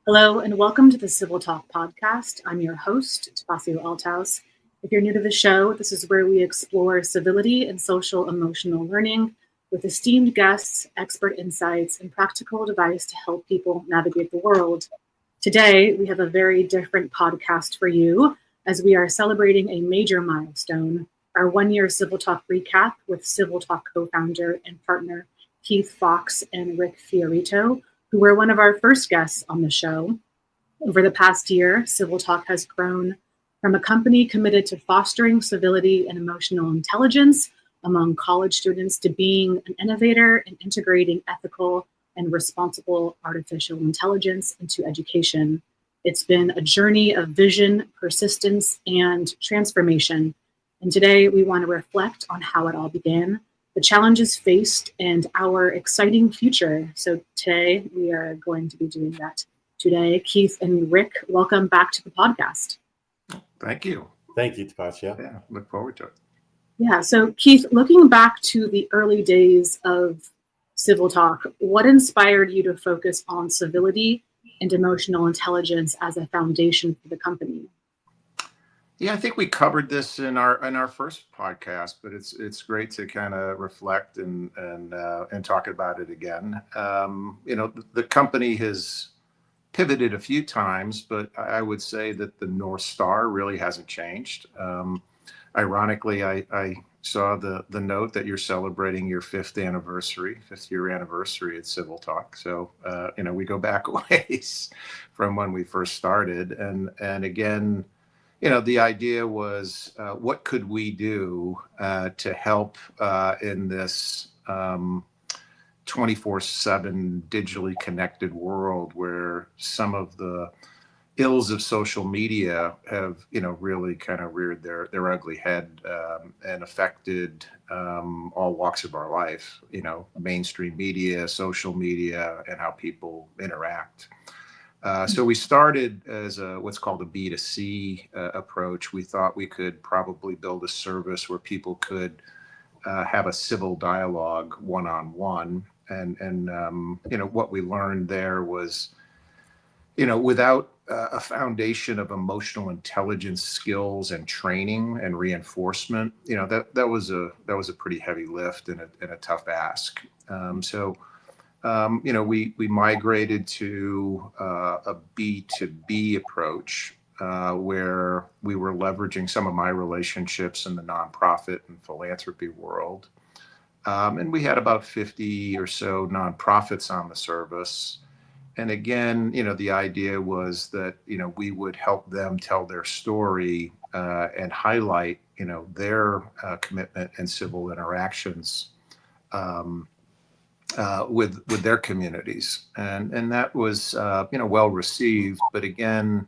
Hello and welcome to the Civil Talk podcast. I'm your host, Tapacio Althaus. If you're new to the show, this is where we explore civility and social emotional learning with esteemed guests, expert insights, and practical advice to help people navigate the world. Today, we have a very different podcast for you as we are celebrating a major milestone, our one-year Civil Talk recap with Civil Talk co-founder and partner Keith Fox and Rick Fiorito, who were one of our first guests on the show. Over the past year, Civil Talk has grown from a company committed to fostering civility and emotional intelligence among college students to being an innovator in integrating ethical and responsible artificial intelligence into education. It's been a journey of vision, persistence, and transformation. And today we want to reflect on how it all began, the challenges faced, and our exciting future. So today we are going to be doing that. Today, Keith and Rick, welcome back to the podcast. Thank you. Thank you, Tapacio. Yeah, look forward to it. Yeah, so Keith, looking back to the early days of Civil Talk, what inspired you to focus on civility and emotional intelligence as a foundation for the company? Yeah, I think we covered this in our first podcast, but it's great to kind of reflect and talk about it again. The company has pivoted a few times, but I would say that the North Star really hasn't changed. Ironically, I saw the note that you're celebrating your fifth year anniversary at Civil Talk. So we go back a ways from when we first started, and again. The idea was, what could we do to help in this 24/7 digitally connected world where some of the ills of social media have, really kind of reared their ugly head and affected all walks of our life, mainstream media, social media, and how people interact. So we started as what's called a B2C approach. We thought we could probably build a service where people could have a civil dialogue one-on-one. And what we learned there was, without a foundation of emotional intelligence skills and training and reinforcement, that was a pretty heavy lift and a tough ask. We migrated to a B2B approach where we were leveraging some of my relationships in the nonprofit and philanthropy world. And we had about 50 or so nonprofits on the service. And again, the idea was that, we would help them tell their story and highlight, their commitment and civil interactions with their communities, and that was well received, but again,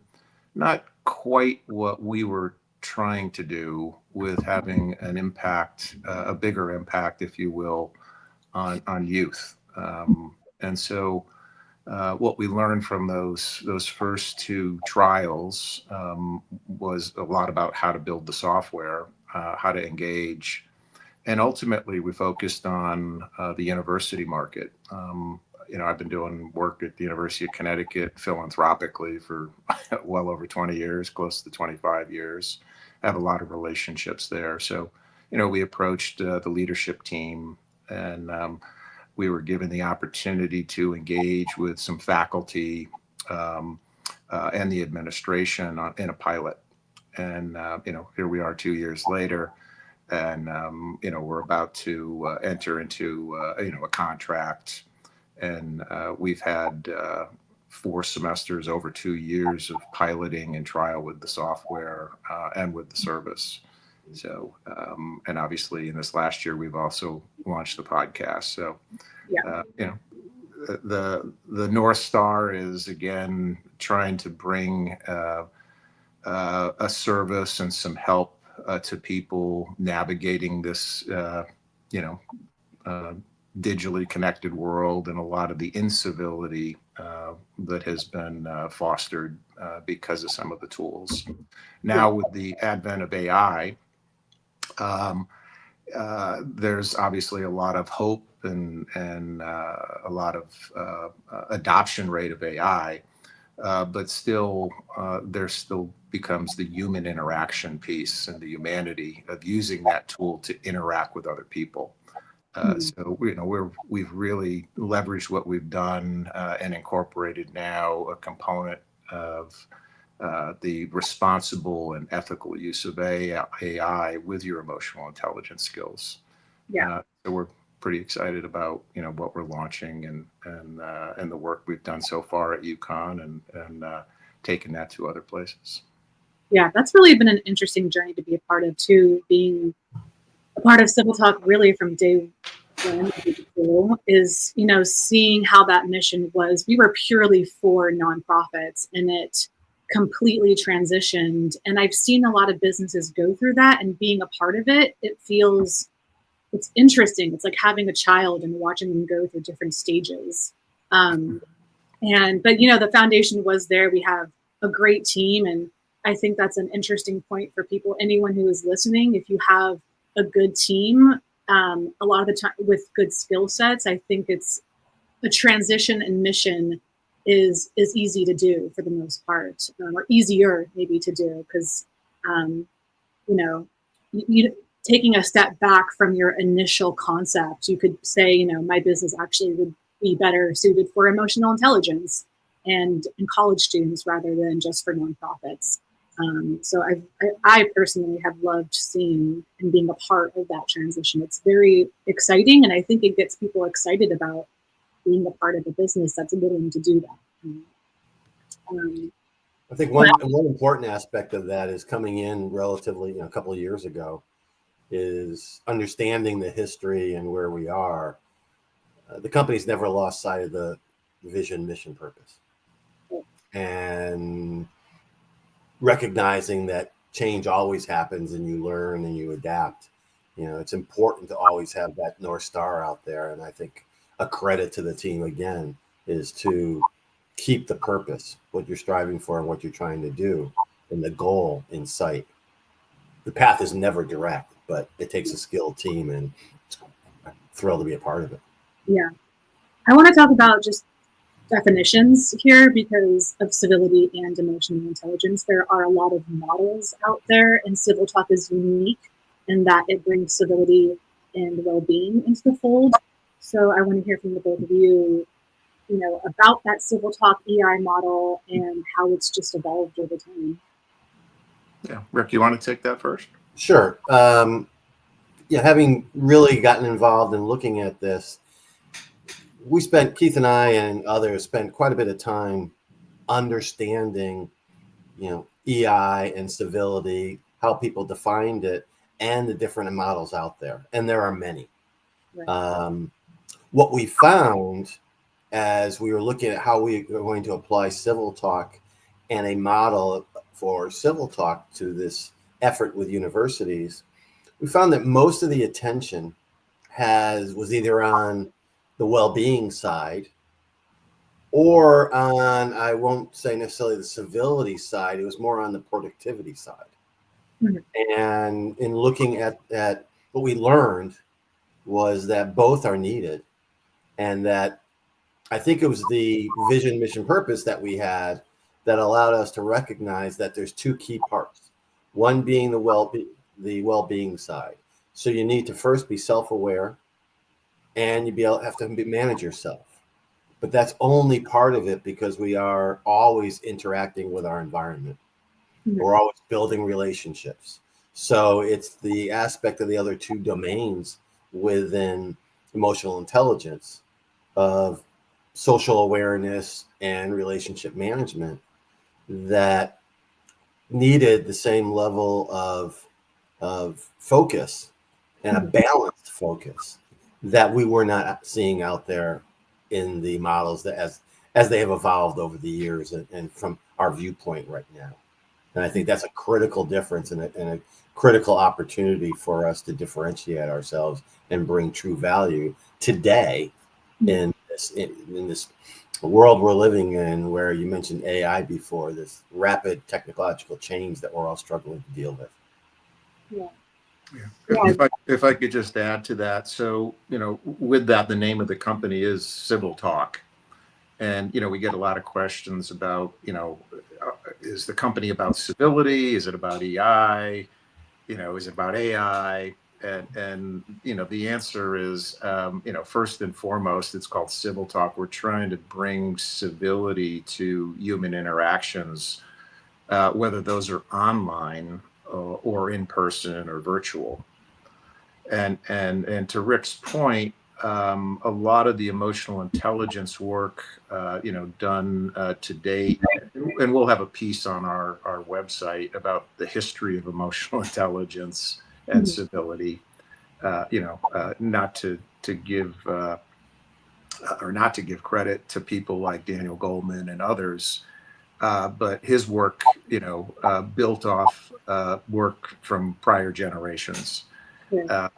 not quite what we were trying to do with having an impact, a bigger impact, if you will, on youth. And so, what we learned from those first two trials was a lot about how to build the software, how to engage. And ultimately, we focused on the university market. I've been doing work at the University of Connecticut philanthropically for well over 20 years, close to 25 years. I have a lot of relationships there. So, we approached the leadership team, and we were given the opportunity to engage with some faculty and the administration in a pilot. And, here we are 2 years later. And, we're about to enter into, a contract. And we've had 4 semesters, over 2 years of piloting and trial with the software and with the service. So, and obviously in this last year, we've also launched the podcast. So, the North Star is, again, trying to bring a service and some help to people navigating this, digitally connected world and a lot of the incivility that has been fostered because of some of the tools. Now, with the advent of AI, there's obviously a lot of hope and a lot of adoption rate of AI. but still, there still becomes the human interaction piece and the humanity of using that tool to interact with other people. So we've really leveraged what we've done and incorporated now a component of the responsible and ethical use of AI with your emotional intelligence skills. Yeah. So we're pretty excited about what we're launching and the work we've done so far at UConn and taking that to other places. Yeah, that's really been an interesting journey to be a part of too. Being a part of CivilTalk really from day one is seeing how that mission was. We were purely for nonprofits, and it completely transitioned. And I've seen a lot of businesses go through that, and being a part of it, it's interesting. It's like having a child and watching them go through different stages. But the foundation was there. We have a great team, and I think that's an interesting point for people. Anyone who is listening, if you have a good team, a lot of the time with good skill sets, I think it's a transition and mission is easy to do for the most part, or easier maybe to do because you taking a step back from your initial concept, you could say, my business actually would be better suited for emotional intelligence and college students rather than just for nonprofits. So I personally have loved seeing and being a part of that transition. It's very exciting, and I think it gets people excited about being a part of a business that's willing to do that. I think one important aspect of that is coming in relatively, a couple of years ago, is understanding the history and where we are. The company's never lost sight of the vision, mission, purpose, and recognizing that change always happens and you learn and you adapt. It's important to always have that North Star out there. And I think a credit to the team again is to keep the purpose, what you're striving for and what you're trying to do, and the goal in sight. The path is never direct, but it takes a skilled team, and I'm thrilled to be a part of it. Yeah. I want to talk about just definitions here because of civility and emotional intelligence. There are a lot of models out there, and CivilTalk is unique in that it brings civility and well-being into the fold. So I want to hear from the both of you, about that CivilTalk EI model and how it's just evolved over time. Yeah, Rick, you want to take that first? Sure. Having really gotten involved in looking at this, Keith and I and others spent quite a bit of time understanding, EI and civility, how people defined it, and the different models out there. And there are many. Right. What we found as we were looking at how we were going to apply CivilTalk and a model for CivilTalk to this effort with universities, we found that most of the attention was either on the well-being side or on, I won't say necessarily the civility side, it was more on the productivity side. Mm-hmm. And in looking at what we learned was that both are needed, and that I think it was the vision, mission, purpose that we had that allowed us to recognize that there's two key parts. One being the well-being side. So you need to first be self-aware, and have to manage yourself. But that's only part of it because we are always interacting with our environment. Mm-hmm. We're always building relationships. So it's the aspect of the other two domains within emotional intelligence of social awareness and relationship management that needed the same level of focus and a balanced focus that we were not seeing out there in the models that as they have evolved over the years and from our viewpoint right now. And I think that's a critical difference and a critical opportunity for us to differentiate ourselves and bring true value today in this world we're living in, where you mentioned AI before, this rapid technological change that we're all struggling to deal with. Yeah. If I could just add to that. So, with that, the name of the company is CivilTalk. And, we get a lot of questions about, is the company about civility? Is it about EI? Is it about AI? And the answer is, first and foremost, it's called Civil Talk. We're trying to bring civility to human interactions, whether those are online or in person or virtual. And to Rick's point, a lot of the emotional intelligence work, done to date, and we'll have a piece on our website about the history of emotional intelligence and civility. Not to give or not to give credit to people like Daniel Goleman and others, but his work, built off work from prior generations. Yeah.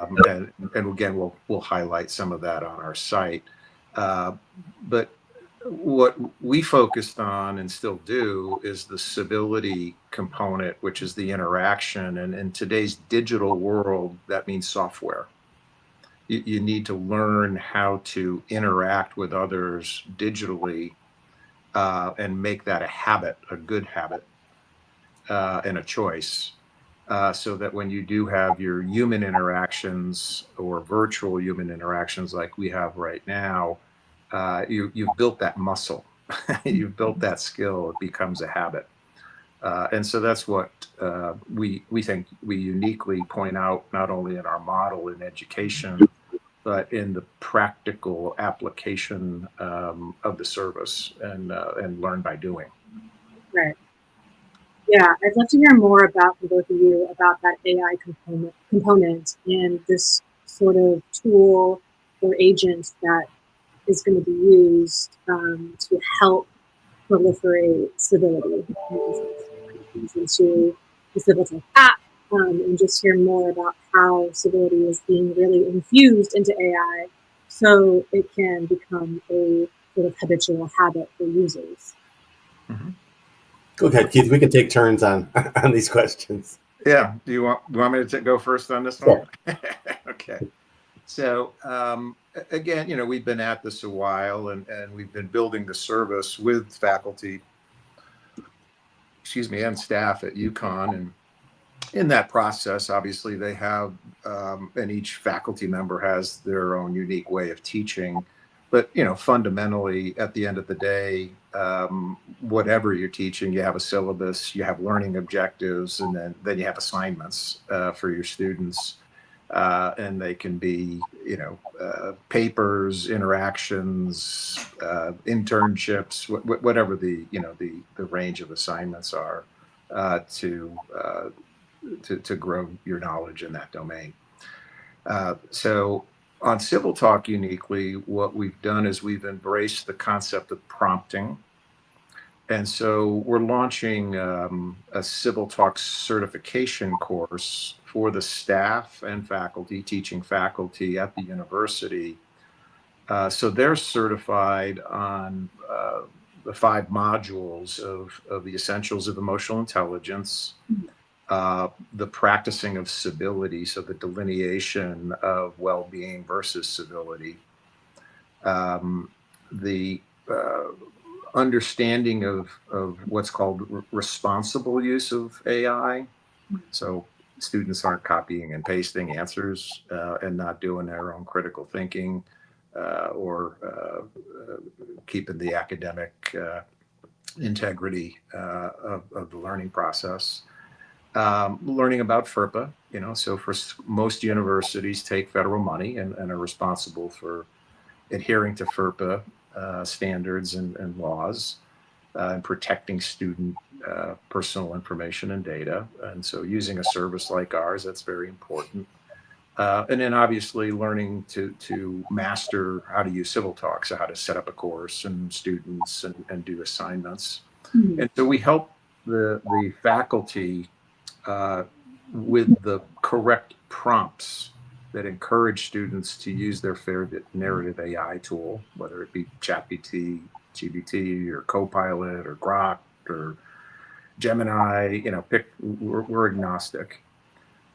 And again, we'll highlight some of that on our site. But what we focused on and still do is the civility component, which is the interaction. And in today's digital world, that means software. You need to learn how to interact with others digitally, and make that a habit, a good habit, and a choice. So that when you do have your human interactions or virtual human interactions like we have right now, you've built that muscle, you've built that skill, it becomes a habit. And so that's what we think we uniquely point out, not only in our model in education, but in the practical application of the service, and learn by doing. Right. Yeah, I'd love to hear more about from both of you about that AI component and this sort of tool or agent that is going to be used to help proliferate civility into the CivilTalk app, and just hear more about how civility is being really infused into AI so it can become a sort of habitual habit for users. Mm-hmm. Go ahead, Keith. We can take turns on these questions. Yeah. Do you want me to go first on this one? Sure. Okay. So again, we've been at this a while, and we've been building the service with faculty, and staff at UConn. And in that process, obviously, they have, and each faculty member has their own unique way of teaching. But, fundamentally, at the end of the day, whatever you're teaching, you have a syllabus, you have learning objectives, and then you have assignments for your students. And they can be, papers, interactions, internships, whatever the range of assignments are, to grow your knowledge in that domain. So on Civil Talk uniquely, what we've done is we've embraced the concept of prompting. And so we're launching a Civil Talk's certification course for the staff and faculty, teaching faculty at the university. So they're certified on the 5 modules of the essentials of emotional intelligence, the practicing of civility, so the delineation of well-being versus civility, the understanding of what's called responsible use of AI. So students aren't copying and pasting answers and not doing their own critical thinking, or keeping the academic integrity of the learning process. Learning about FERPA, so for most universities take federal money and are responsible for adhering to FERPA standards and laws, and protecting student personal information and data. And so using a service like ours, that's very important. And then obviously learning to master how to use Civil Talk, so how to set up a course and students and do assignments. Mm-hmm. And so we help the faculty with the correct prompts that encourage students to use their favorite narrative AI tool, whether it be ChatGPT, GBT, or Copilot, or Grok, or Gemini. We're agnostic.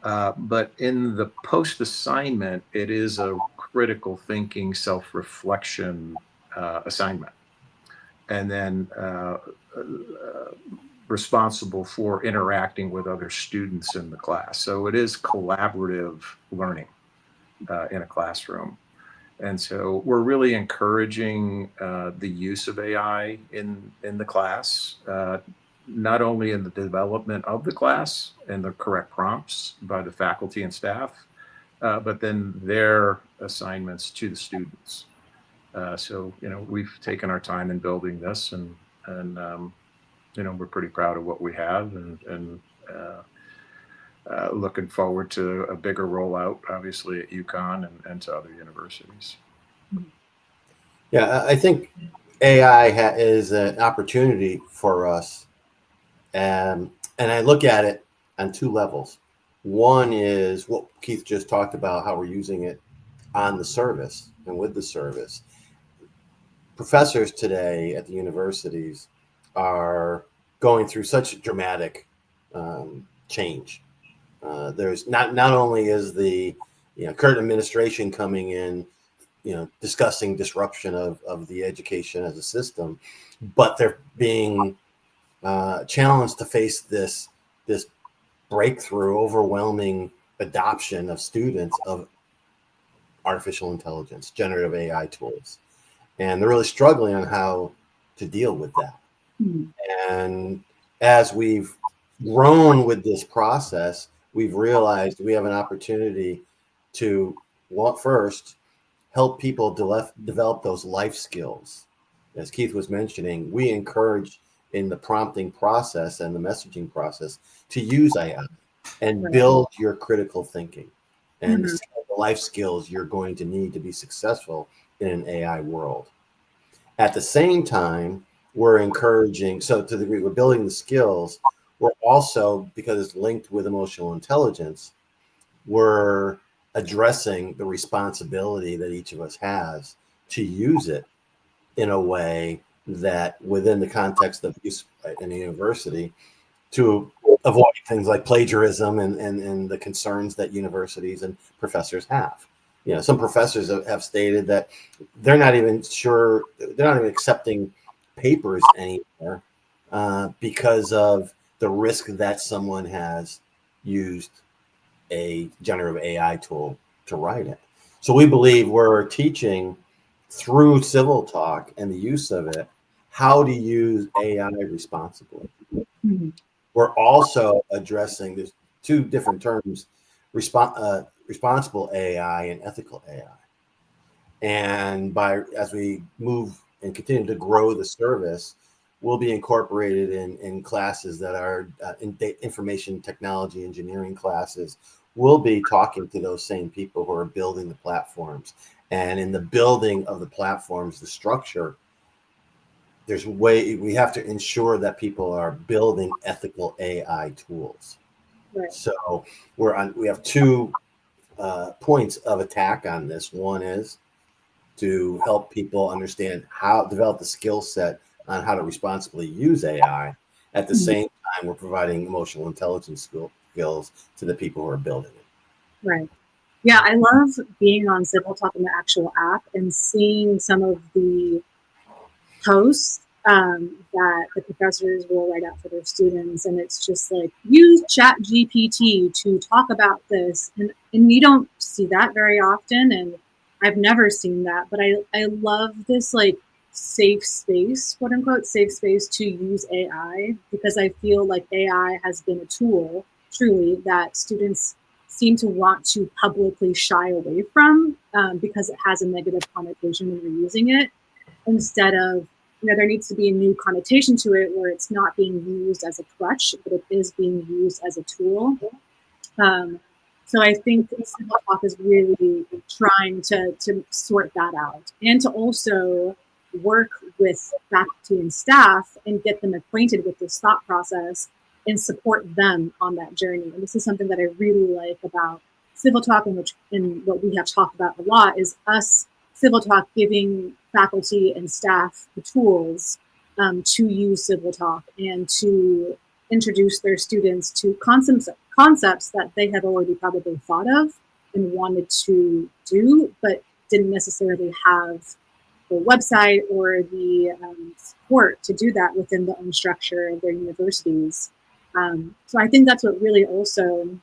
But in the post assignment, it is a critical thinking, self-reflection assignment. and then responsible for interacting with other students in the class. So it is collaborative learning in a classroom. And so we're really encouraging the use of AI in the class, not only in the development of the class and the correct prompts by the faculty and staff, but then their assignments to the students. So, we've taken our time in building this, and we're pretty proud of what we have, and looking forward to a bigger rollout, obviously at UConn and to other universities. Yeah, I think AI is an opportunity for us, and I look at it on two levels. One is what Keith just talked about, how we're using it on the service and with the service. Professors today at the universities are going through such dramatic change. There's not only is the current administration coming in, discussing disruption of the education as a system, but they're being challenged to face this breakthrough, overwhelming adoption of students of artificial intelligence, generative AI tools. And they're really struggling on how to deal with that. Mm-hmm. And as we've grown with this process, we've realized we have an opportunity to, first, help people develop those life skills. As Keith was mentioning, we encourage in the prompting process and the messaging process to use AI and build your critical thinking and the life skills you're going to need to be successful in an AI world. At the same time, we're encouraging, so to the degree we're building the skills, we're also, because it's linked with emotional intelligence, we're addressing the responsibility that each of us has to use it in a way that within the context of use in a university to avoid things like plagiarism and the concerns that universities and professors have. Some professors have stated that they're not even sure, they're not even accepting papers anymore because of the risk that someone has used a generative AI tool to write it. So we believe we're teaching through CivilTalk and the use of it how to use AI responsibly. Mm-hmm. We're also addressing, there's two different terms, responsible AI and ethical AI. And as we move and continue to grow the service, we'll be incorporated in classes that are information technology engineering classes. We'll be talking to those same people who are building the platforms. And in the building of the platforms, the structure, we have to ensure that people are building ethical AI tools. Right. So we have two points of attack on this. One is to help people understand develop the skill set on how to responsibly use AI. At the same time, we're providing emotional intelligence skills to the people who are building it. Right. Yeah, I love being on CivilTalk in the actual app and seeing some of the posts that the professors will write out for their students. And it's just like, use ChatGPT to talk about this. And you don't see that very often. And I've never seen that. But I love this like safe space, quote unquote, safe space to use AI, because I feel like AI has been a tool, truly, that students seem to want to publicly shy away from because it has a negative connotation when you're using it, instead of, there needs to be a new connotation to it where it's not being used as a crutch, but it is being used as a tool. So I think CivilTalk is really trying to sort that out, and to also work with faculty and staff and get them acquainted with this thought process and support them on that journey. And this is something that I really like about CivilTalk, and what we have talked about a lot is us, CivilTalk, giving faculty and staff the tools to use CivilTalk and to introduce their students to concepts that they had already probably thought of and wanted to do, but didn't necessarily have website or the support to do that within the own structure of their universities. So I think that's what really also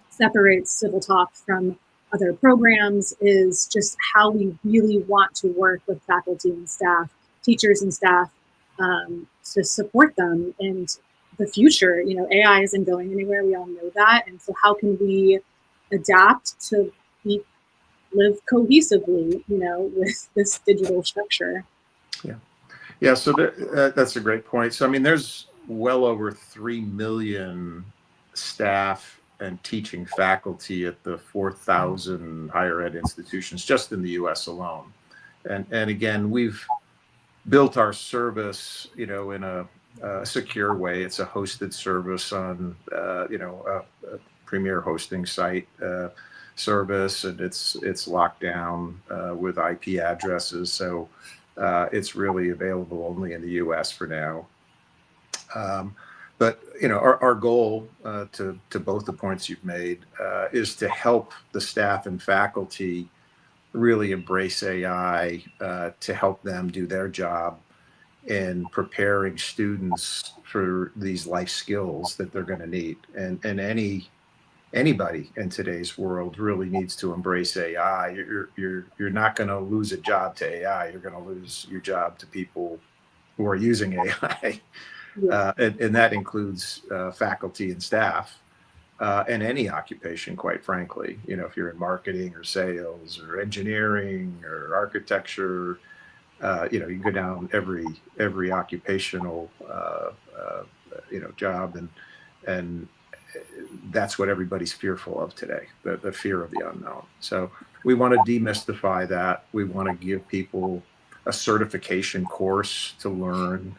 separates Civil Talk from other programs, is just how we really want to work with faculty and staff, teachers and staff, to support them in the future. AI isn't going anywhere. We all know that. And so how can we adapt to live cohesively, with this digital structure? Yeah. Yeah. So that's a great point. So, I mean, there's well over 3 million staff and teaching faculty at the 4,000 higher ed institutions just in the US alone. And again, we've built our service, in a secure way. It's a hosted service on, a premier hosting site service, and it's locked down with IP addresses. So it's really available only in the US for now. But our goal, to both the points you've made, is to help the staff and faculty really embrace AI to help them do their job in preparing students for these life skills that they're going to need. And anybody in today's world really needs to embrace AI. You're not going to lose a job to AI. You're going to lose your job to people who are using AI. Yeah. And that includes faculty and staff, and any occupation, quite frankly. If you're in marketing or sales or engineering or architecture, you can go down every occupational job, and that's what everybody's fearful of today, the fear of the unknown. So we want to demystify that. We want to give people a certification course to learn,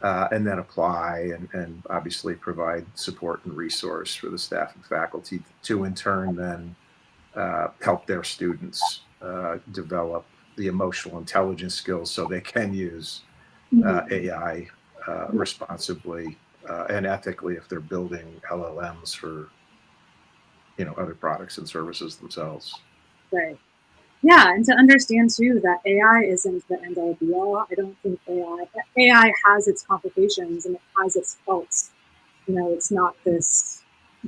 and then apply, and obviously provide support and resource for the staff and faculty to in turn then help their students develop the emotional intelligence skills so they can use AI responsibly and ethically if they're building LLMs for other products and services themselves. Right. Yeah, and to understand too that AI isn't the end all be all. I don't think AI has its complications and it has its faults. It's not this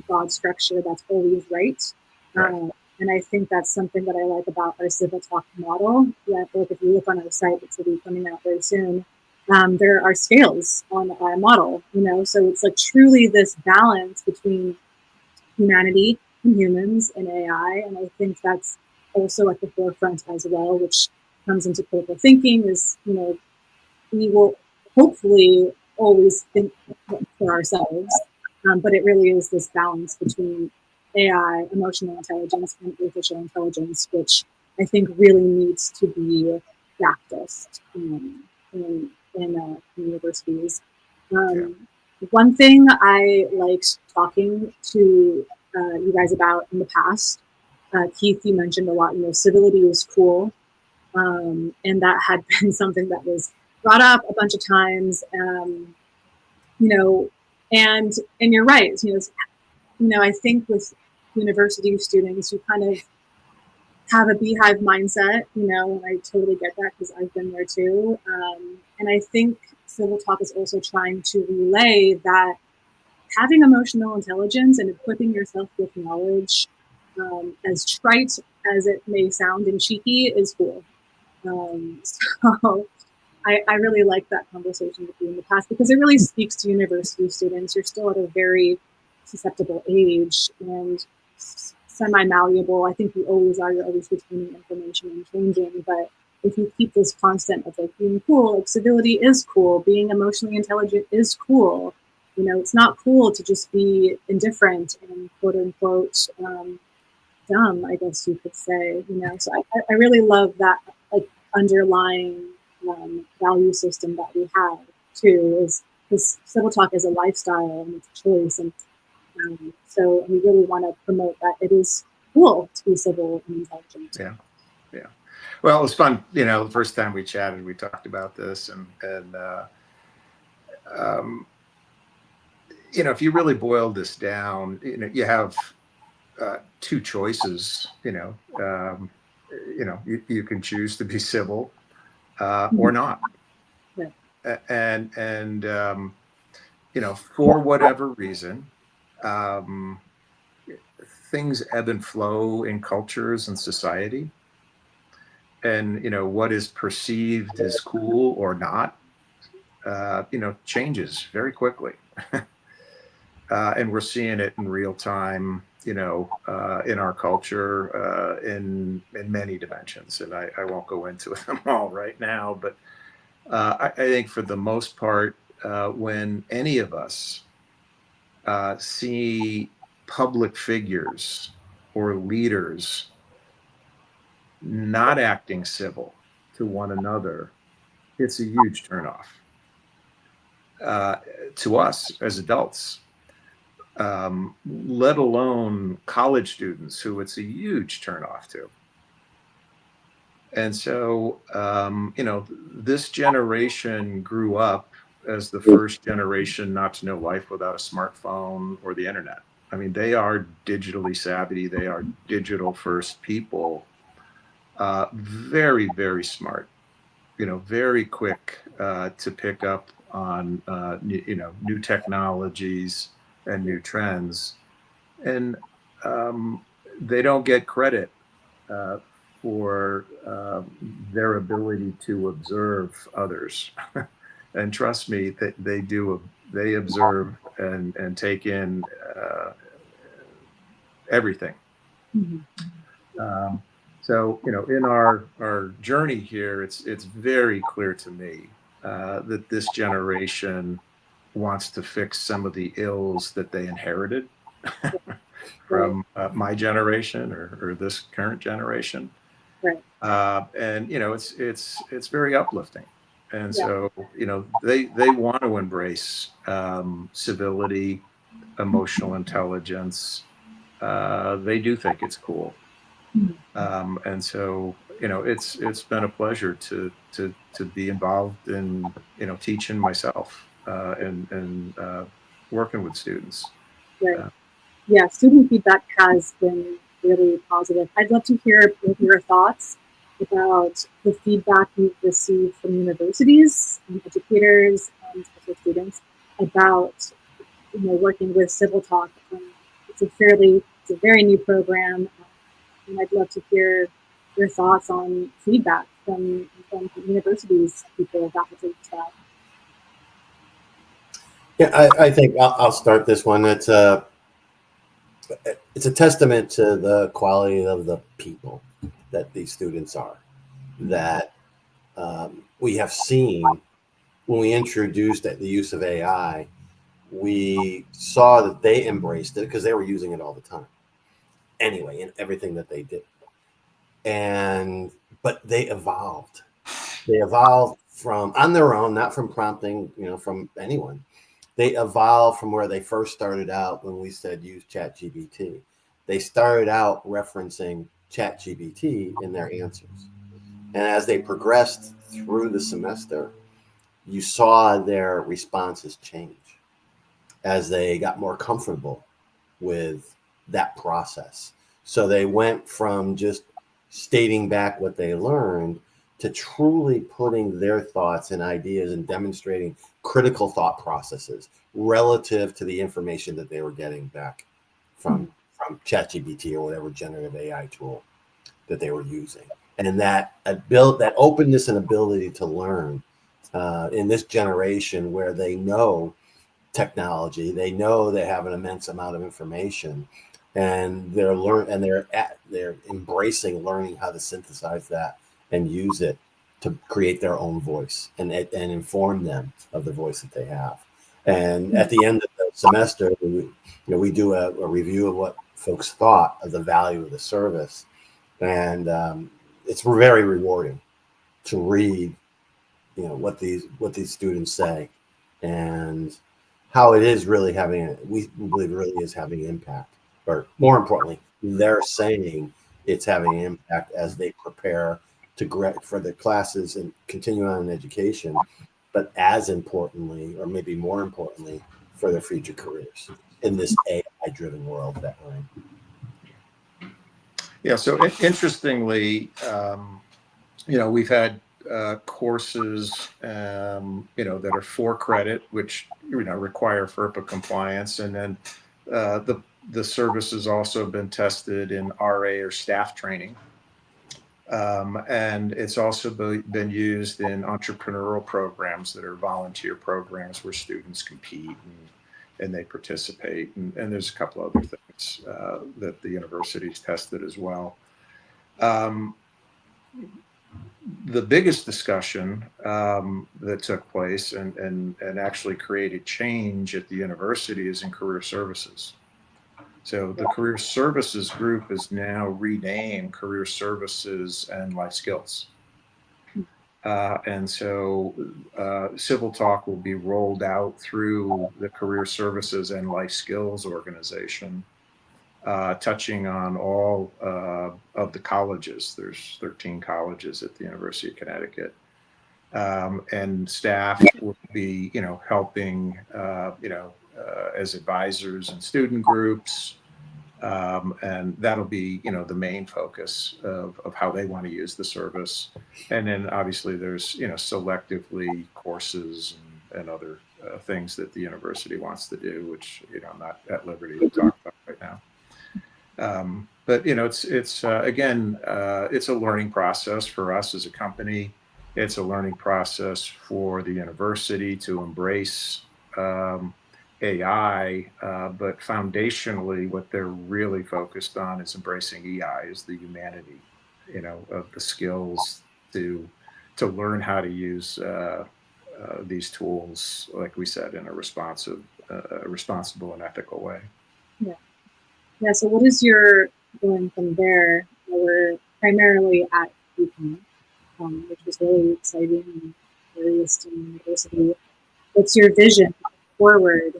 broad structure that's always right. And I think that's something that I like about our Civil Talk model. Yeah, like if you look on our site, which will be coming out very soon, there are scales on our model. So it's like truly this balance between humanity and humans and AI, and I think that's also at the forefront as well, which comes into critical thinking. Is we will hopefully always think for ourselves, but it really is this balance between AI, emotional intelligence, and artificial intelligence, which I think really needs to be practiced in universities. One thing I liked talking to you guys about in the past, Keith, you mentioned a lot, civility is cool. And that had been something that was brought up a bunch of times, and you're right. I think with university students, you kind of have a beehive mindset, and I totally get that because I've been there too. And I think Civil Talk is also trying to relay that having emotional intelligence and equipping yourself with knowledge, as trite as it may sound and cheeky, is cool. So I really like that conversation with you in the past because it really speaks to university students. You're still at a very susceptible age and semi-malleable. I think you always are. You're always retaining information and changing. But if you keep this constant of like being cool, like civility is cool, being emotionally intelligent is cool. It's not cool to just be indifferent and quote unquote dumb, I guess you could say. So I really love that like underlying value system that we have too, is because Civil Talk is a lifestyle and it's a choice, and so we really want to promote that it is cool to be civil and intelligent. Yeah. Well, it was fun. The first time we chatted, we talked about this, and if you really boil this down, you have two choices. You can choose to be civil, or not. Yeah. And for whatever reason, things ebb and flow in cultures and society. And, what is perceived as cool or not, changes very quickly. And we're seeing it in real time, in our culture, in many dimensions. And I won't go into them all right now, but I think for the most part, when any of us see public figures or leaders not acting civil to one another, it's a huge turnoff to us as adults, let alone college students who it's a huge turnoff to. And so, this generation grew up as the first generation not to know life without a smartphone or the internet. I mean, they are digitally savvy. They are digital first people, very, very smart, very quick to pick up on, new technologies and new trends. And they don't get credit uh, for their ability to observe others. And trust me, that they do. They observe and take in everything. So, in our journey here, it's very clear to me that this generation wants to fix some of the ills that they inherited from my generation or this current generation. Right. And it's very uplifting. And so they want to embrace civility, emotional intelligence. They do think it's cool. And so it's been a pleasure to be involved in teaching myself and working with students. Right. Yeah, student feedback has been really positive. I'd love to hear your thoughts about the feedback you've received from universities and educators and special students about working with CivilTalk. It's a very new program, and I'd love to hear your thoughts on feedback from universities, people, faculty, staff. Yeah, I think I'll start this one. It's a testament to the quality of the people that these students are, that we have seen when we introduced the use of AI. We saw that they embraced it because they were using it all the time anyway in everything that they did. But they evolved. They evolved from on their own, not from prompting, from anyone. They evolved from where they first started out when we said use ChatGPT. They started out referencing ChatGPT in their answers. And as they progressed through the semester, you saw their responses change as they got more comfortable with that process. So they went from just stating back what they learned to truly putting their thoughts and ideas and demonstrating critical thought processes relative to the information that they were getting back from ChatGPT or whatever generative AI tool that they were using. And that openness and ability to learn in this generation where they know technology, they know they have an immense amount of information, and they're embracing learning how to synthesize that and use it to create their own voice and inform them of the voice that they have. And at the end of the semester, we do a review of what folks thought of the value of the service, and it's very rewarding to read, what these students say, and how it is really we believe it really is having impact, or more importantly, they're saying it's having an impact as they prepare for the classes and continue on in education, but as importantly, or maybe more importantly, for their future careers in this AI-driven world that we're in. Yeah. So interestingly, we've had courses, that are for credit, which, require FERPA compliance. And then the service has also been tested in RA or staff training. And it's also been used in entrepreneurial programs that are volunteer programs where students compete and they participate. And there's a couple other things that the university's tested as well. The biggest discussion that took place and actually created change at the university is in career services. So the career services group is now renamed Career Services and Life Skills. And so CivilTalk will be rolled out through the Career Services and Life Skills organization, touching on all of the colleges. There's 13 colleges at the University of Connecticut. And staff will be, helping, as advisors and student groups. And that'll be, the main focus of how they want to use the service. And then obviously there's, selectively courses and other things that the university wants to do, which, I'm not at liberty to talk about right now. But it's again, it's a learning process for us as a company. It's a learning process for the university to embrace AI, but foundationally, what they're really focused on is embracing EI, is the humanity, of the skills to learn how to use these tools, like we said, in a responsible and ethical way. Yeah. Yeah. So, what is your going from there? We're primarily at UConn, which was really exciting and curious to university. What's your vision forward?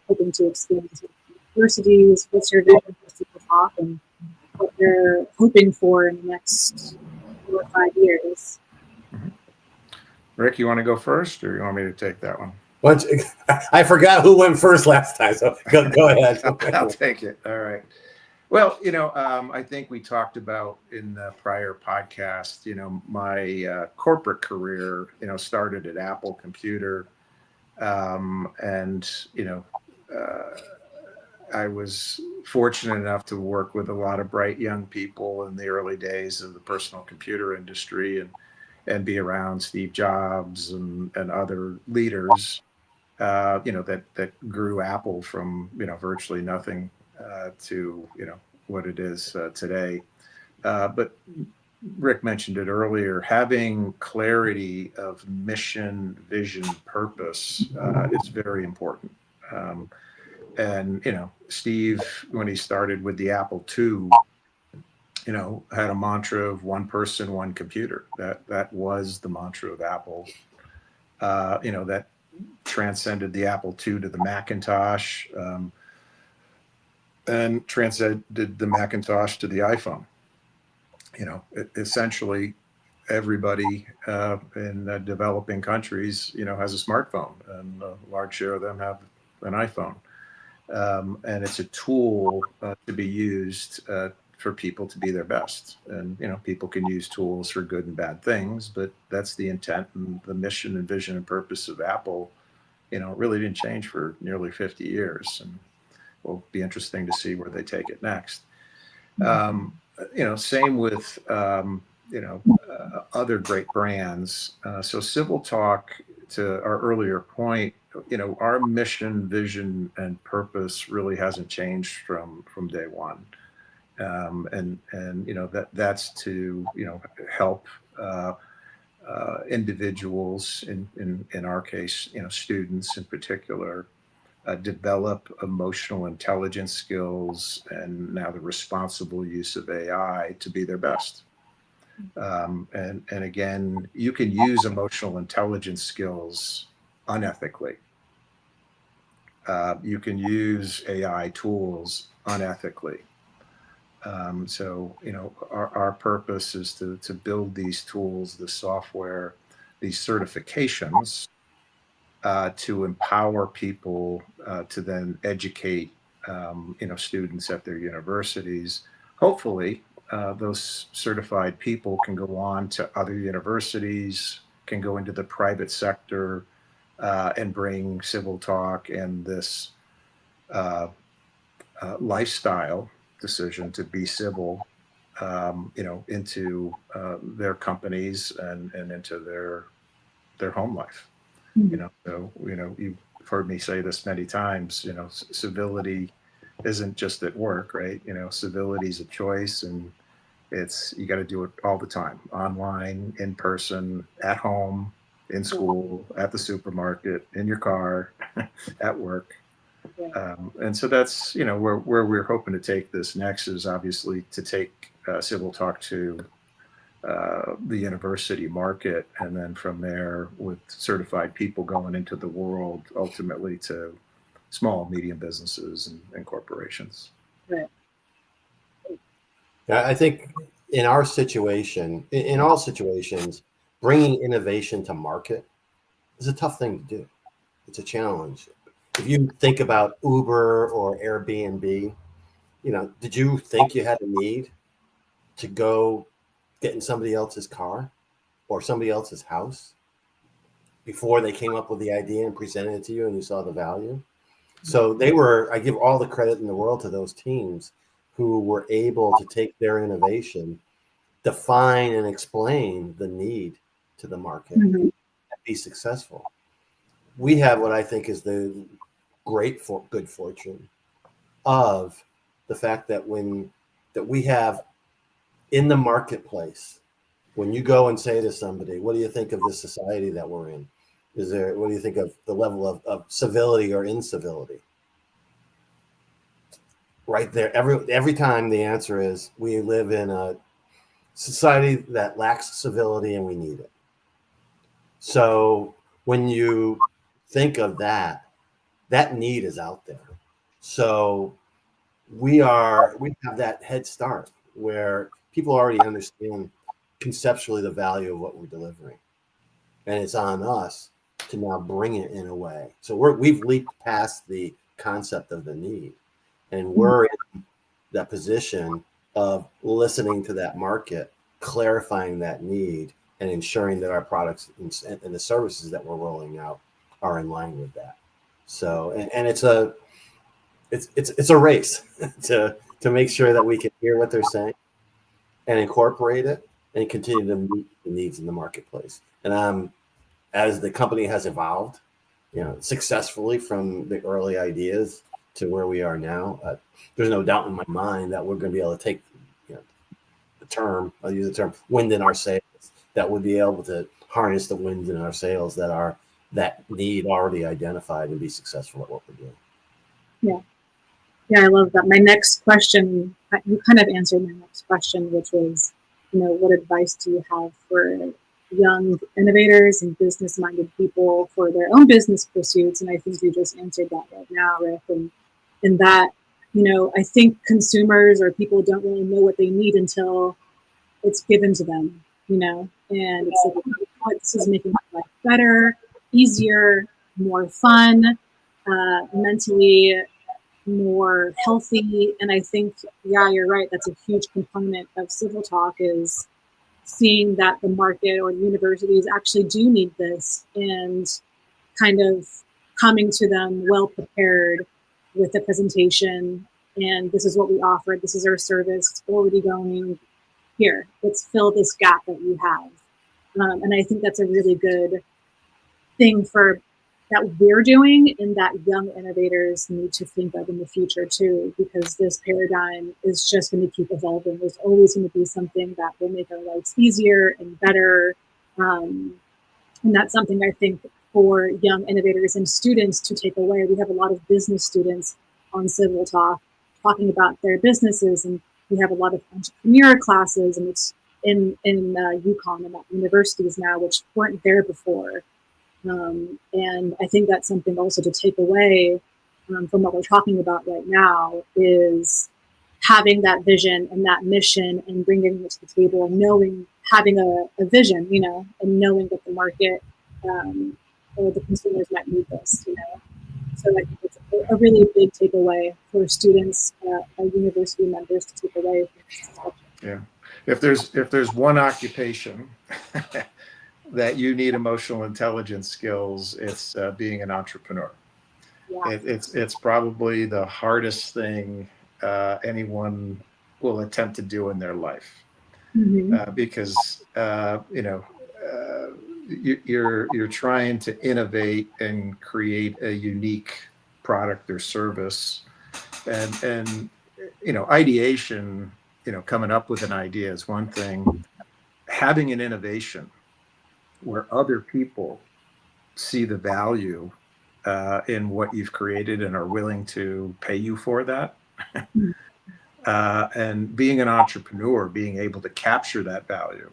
Hoping to expand to universities. What's your vision for CivilTalk and what you're hoping for in the next 4 or 5 years? Mm-hmm. Rick, you want to go first, or you want me to take that one? I forgot who went first last time, so go ahead. I'll take it. All right. Well, I think we talked about in the prior podcast, my corporate career, started at Apple Computer. And, I was fortunate enough to work with a lot of bright young people in the early days of the personal computer industry and be around Steve Jobs and other leaders, that grew Apple from, virtually nothing to, what it is today. But Rick mentioned it earlier, having clarity of mission, vision, purpose is very important. And, Steve, when he started with the Apple II, had a mantra of one person, one computer. That was the mantra of Apple. That transcended the Apple II to the Macintosh, and transcended the Macintosh to the iPhone. Essentially everybody in developing countries, has a smartphone, and a large share of them have an iPhone. And it's a tool to be used for people to be their best. And, people can use tools for good and bad things, but that's the intent and the mission and vision and purpose of Apple. It really didn't change for nearly 50 years. And will be interesting to see where they take it next. Same with, other great brands. So CivilTalk, to our earlier point, our mission, vision, and purpose really hasn't changed from day one. And that's to, help individuals, in our case, students in particular, develop emotional intelligence skills and now the responsible use of AI to be their best. And again, you can use emotional intelligence skills unethically. You can use AI tools unethically. So, our purpose is to build these tools, the software, these certifications, to empower people to then educate, students at their universities, hopefully those certified people can go on to other universities, can go into the private sector, and bring Civil Talk and this lifestyle decision to be civil, into their companies and into their home life. Mhm. So you've heard me say this many times. Civility isn't just at work, right? Civility is a choice, and you got to do it all the time, online, in person, at home, in school, at the supermarket, in your car, at work. And so that's where we're hoping to take this next is obviously to take Civil Talk to the university market, and then from there with certified people going into the world, ultimately to small, medium businesses and corporations. Right. Yeah, I think in our situation, in all situations, bringing innovation to market is a tough thing to do. It's a challenge. If you think about Uber or Airbnb, did you think you had a need to go get in somebody else's car or somebody else's house before they came up with the idea and presented it to you and you saw the value? So I give all the credit in the world to those teams who were able to take their innovation, define and explain the need to the market, Mhm. and be successful. We have what I think is the good fortune of the fact that that we have in the marketplace, when you go and say to somebody, what do you think of the society that we're in? What do you think of the level of civility or incivility? Right there, every time the answer is we live in a society that lacks civility and we need it. So when you think of that need is out there. So we have that head start where people already understand conceptually the value of what we're delivering, and it's on us to now bring it in a way. So we've leaped past the concept of the need, and we're in that position of listening to that market, clarifying that need, and ensuring that our products and the services that we're rolling out are in line with that. So, and it's a race to make sure that we can hear what they're saying and incorporate it and continue to meet the needs in the marketplace. And as the company has evolved, successfully from the early ideas to where we are now, there's no doubt in my mind that we're going to be able to take I'll use the term wind in our sails, that would be able to harness the wind in our sails that need already identified and be successful at what we're doing. Yeah, I love that. My next question, you kind of answered my next question, which was, what advice do you have for young innovators and business-minded people for their own business pursuits? And I think you just answered that right now, Rick. And in that, I think consumers or people don't really know what they need until it's given to them, and it's like, this is making my life better, easier, more fun, mentally more healthy. And I think, yeah, you're right. That's a huge component of Civil Talk is seeing that the market or the universities actually do need this and kind of coming to them well prepared with a presentation. And this is what we offer. This is our service. It's already going here. Let's fill this gap that you have. And I think that's a really good thing that we're doing and that young innovators need to think of in the future too, because this paradigm is just going to keep evolving. There's always going to be something that will make our lives easier and better. And that's something I think for young innovators and students to take away. We have a lot of business students on Civil Talk talking about their businesses, and we have a lot of entrepreneur classes, and it's in UConn and at universities now, which weren't there before. And I think that's something also to take away from what we're talking about right now is having that vision and that mission and bringing it to the table and having a vision, and knowing that the market or the consumers might need this, So I think it's a really big takeaway for students, our university members to take away from this discussion. Yeah. If there's one occupation that you need emotional intelligence skills, it's being an entrepreneur. Yeah. It's probably the hardest thing anyone will attempt to do in their life, because you're trying to innovate and create a unique product or service, and ideation, coming up with an idea is one thing. Having an innovation where other people see the value in what you've created and are willing to pay you for that. And being an entrepreneur, being able to capture that value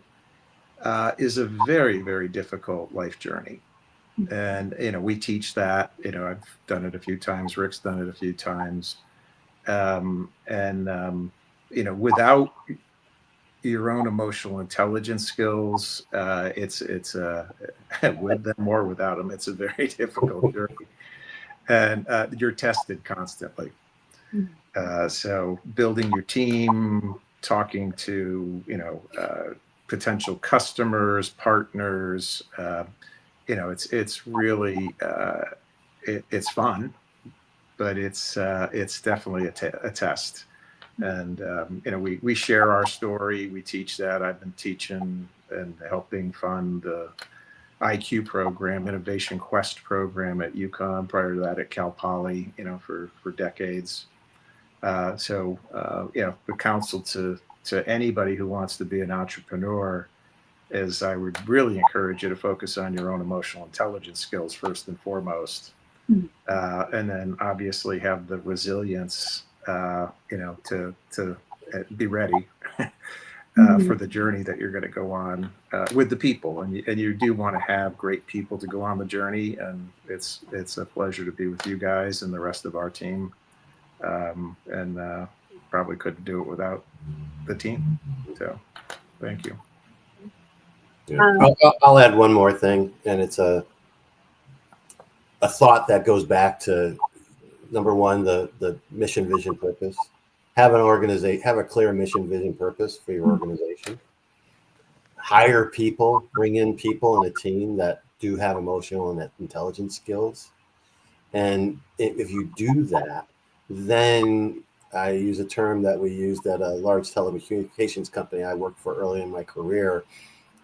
is a very, very difficult life journey. And, we teach that. I've done it a few times. Rick's done it a few times. Without your own emotional intelligence skills, it's with them or without them, it's a very difficult journey. And you're tested constantly. So building your team, talking to potential customers, partners, it's really it's fun, but it's definitely a test. And we share our story. We teach that. I've been teaching and helping fund the IQ program, Innovation Quest program at UConn. Prior to that, at Cal Poly, for decades. The counsel to anybody who wants to be an entrepreneur is I would really encourage you to focus on your own emotional intelligence skills first and foremost, and then obviously have the resilience, to be ready for the journey that you're going to go on with the people, and you do want to have great people to go on the journey, and it's a pleasure to be with you guys and the rest of our team. And probably couldn't do it without the team. So, thank you. Yeah. I'll add one more thing, and it's a thought that goes back to number one, the mission, vision, purpose. Have a clear mission, vision, purpose for your organization. Hire people, bring in people in a team that do have emotional and intelligence skills. And if you do that, then I use a term that we used at a large telecommunications company I worked for early in my career.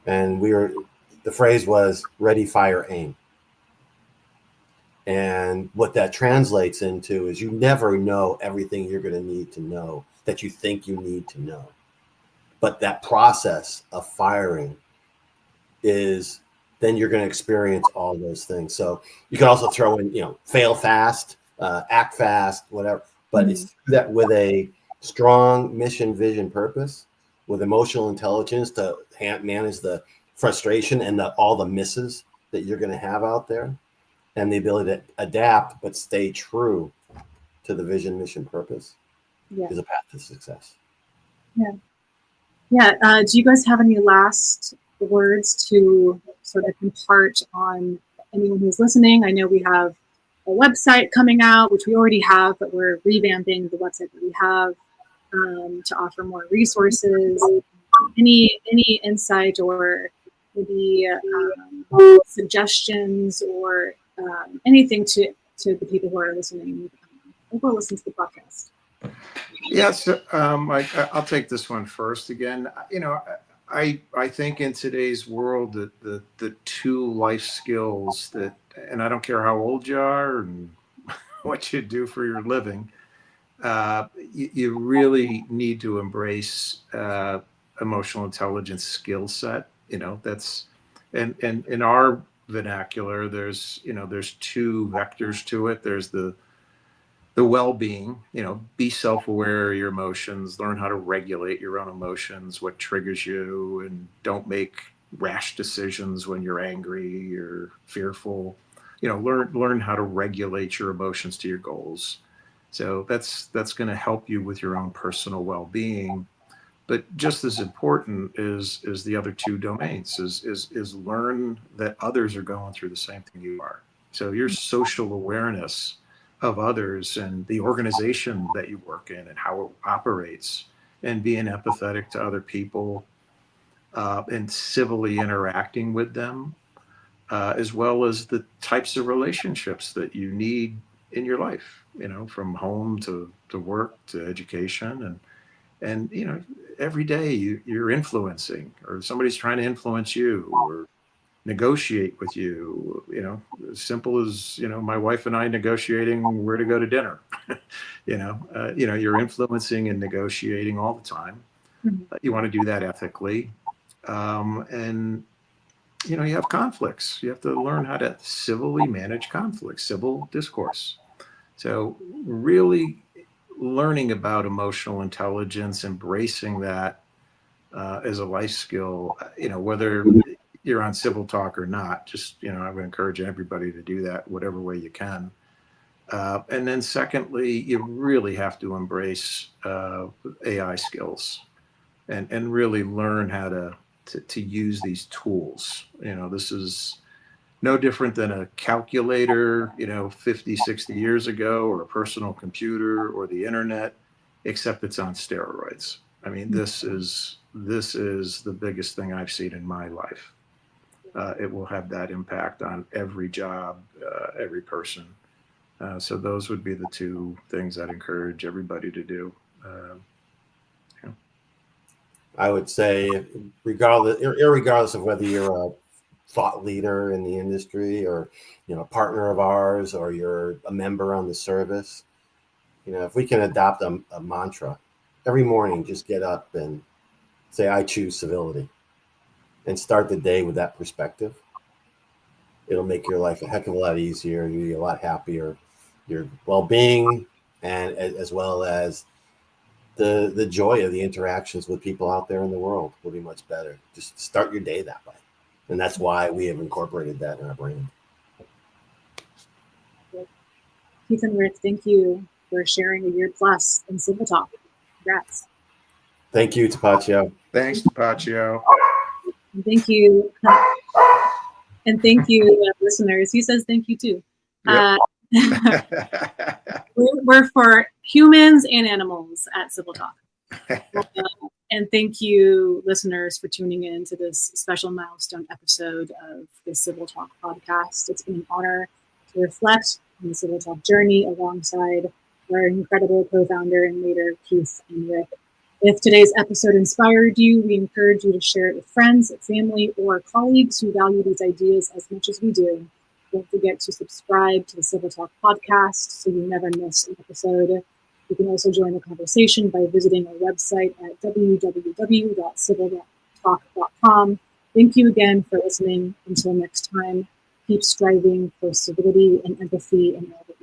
And the phrase was ready, fire, aim. And what that translates into is you never know everything you're going to need to know that you think you need to know. But that process of firing is then you're going to experience all those things. So you can also throw in, fail fast, act fast, whatever. But it's that with a strong mission, vision, purpose, with emotional intelligence to manage the frustration and all the misses that you're going to have out there, and the ability to adapt but stay true to the vision, mission, purpose is a path to success. Yeah. Do you guys have any last words to sort of impart on anyone who's listening? I know we have a website coming out, which we already have, but we're revamping the website that we have to offer more resources. Any insight or maybe suggestions or anything to the people who are listening or will listen to the podcast? Yes, I'll take this one first. Again, I think in today's world that the two life skills that, and I don't care how old you are and what you do for your living, you really need to embrace emotional intelligence skill set. That's, and in our vernacular, there's two vectors to it. There's the well-being, be self-aware of your emotions, learn how to regulate your own emotions, what triggers you, and don't make rash decisions when you're angry or fearful. Learn how to regulate your emotions to your goals. So that's going to help you with your own personal well-being. But just as important is the other two domains is learn that others are going through the same thing you are. So your social awareness of others and the organization that you work in and how it operates and being empathetic to other people, and civilly interacting with them, as well as the types of relationships that you need in your life, from home to work to education. And every day you're influencing, or somebody's trying to influence you or negotiate with you, as simple as, my wife and I negotiating where to go to dinner. You're influencing and negotiating all the time. You want to do that ethically. And you have conflicts. You have to learn how to civilly manage conflicts, civil discourse. So really learning about emotional intelligence, embracing that as a life skill, whether you're on Civil Talk or not, just, I would encourage everybody to do that whatever way you can. And then secondly, you really have to embrace AI skills and really learn how to use these tools. This is no different than a calculator, 50, 60 years ago, or a personal computer or the internet, except it's on steroids. I mean, this is the biggest thing I've seen in my life. It will have that impact on every job, every person. So those would be the two things I'd encourage everybody to do. I would say, irregardless of whether you're a thought leader in the industry, or a partner of ours, or you're a member on the service, if we can adopt a mantra every morning, just get up and say, I choose civility, and start the day with that perspective, it'll make your life a heck of a lot easier. You'll be a lot happier. Your well-being, and as well as the joy of the interactions with people out there in the world will be much better. Just start your day that way. And that's why we have incorporated that in our brand. Keith and Rick, thank you for sharing a year plus in Civil Talk. Congrats. Thank you, Tapatio. Thanks, Tapatio. And thank you. And thank you, listeners. He says thank you too. Yep. We're for humans and animals at Civil Talk. And thank you, listeners, for tuning in to this special milestone episode of the Civil Talk podcast. It's been an honor to reflect on the Civil Talk journey alongside our incredible co-founder and leader, Keith and Rick. If today's episode inspired you, we encourage you to share it with friends, family, or colleagues who value these ideas as much as we do. Don't forget to subscribe to the Civil Talk podcast so you never miss an episode. You can also join the conversation by visiting our website at www.civiltalk.com. Thank you again for listening. Until next time, keep striving for civility and empathy in all that